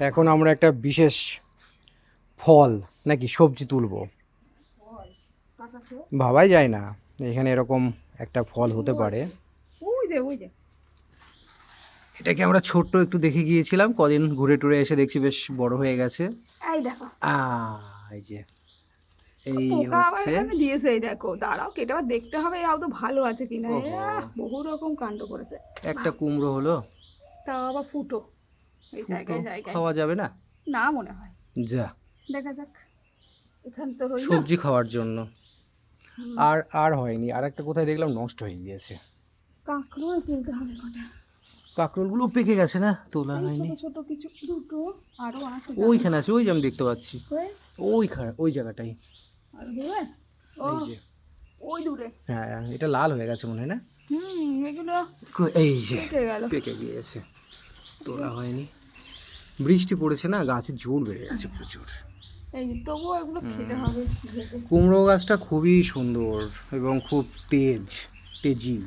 এখন আমরা একটা বিশেষ ফল নাকি সবজি তুলবো, ভাবাই যায় না এখানে এরকম একটা ফল হতে পারে। এটাকে আমরা ছোট্ট একটু দেখে গিয়েছিলাম, কদিন ঘুরে টুরে এসে দেখছি বেশ বড় হয়ে গেছে। এই দেখো এই যে এই পোকা আবার হচ্ছে। এখানে দিয়েছে, এই দেখো দাঁড়াও কেটে আবার দেখতে হবে এই আদৌ ভালো আছে কিনা। ওহো, বহু রকম কাণ্ড করেছে। একটা কুমড়ো হলো। তাও আবার ফুটো এই ফুটো জায়গায় জায়গায়। খাওয়া যাবে না? না মনে হয়, যা, দেখা যাক। এখান তো রইল সবজি খাওয়ার জন্য। আর আর হয়নি, আর একটা কোথায় দেখলাম নষ্ট হয়ে গিয়েছে। কাঁকড়োল তুলতে হবে কটা। কাঁকরোলগুলো পেকে গেছে না, তোলা এই হয়নি। ছোট ছোট কিছু দুটো আরো আছে। ওইখানে আছে, ওই যে আমি দেখতে পাচ্ছি, কই? ওই জায়গাটাই। আর দূরে ও এই যে, ওই দূরে। হ্যাঁ এটা লাল হয়ে গেছে মনে হয় না? এগুলো এই যে পেকে গেল। পেকে গিয়েছে, তোলা হয়নি। বৃষ্টি পড়েছে না, গাছের ঝোল বেড়ে গেছে প্রচুর। এই যে তবুও এগুলো খেতে হবে ভেজে। কুমড়ো গাছটা খুবই সুন্দর এবং খুব তেজি।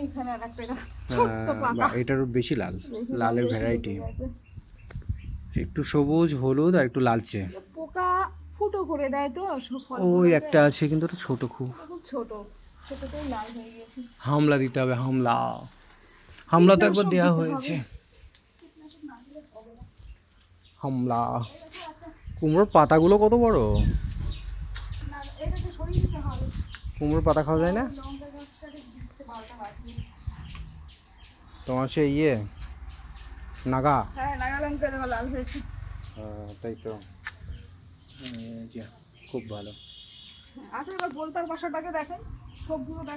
এইখানে আর একটা ছোট্ট পাকা। এটারও বেশি লাল, বেশি লালের বেশি ভ্যারাইটি, পেকে গেছে। একটু সবুজ হলুদ আর একটু লালচে। পোকা ফুটো করে দেয় তো সব ওই ফলগুলোতে। একটা আছে কিন্তু ওটা ছোট খুব। খুব ছোট, ছোটতেই লাল হয়ে গেছে। হামলা দিতে হবে, হামলা তো একবার কীটনাশক দেওয়া দিতে হয়েছে। হবে। কীটনাশক না দিলে হবে না। হামলা। কুমড়োর পাতাগুলো কত বড়! না এটাকে সরিয়ে দিতে হবে। কুমড়োর পাতা খাওয়া যায় না? লঙ্কা গাছটাকে দিচ্ছে 12টা বাজিয়ে। তোমার সে নাগা। হ্যাঁ নাগা লঙ্কা দেখো লাল হয়েছে। তাই তো, এই যে, খুব ভালো। আসলে এবার গোলতার বাসাটাকে দেখাই, সবগুলো দেখাই।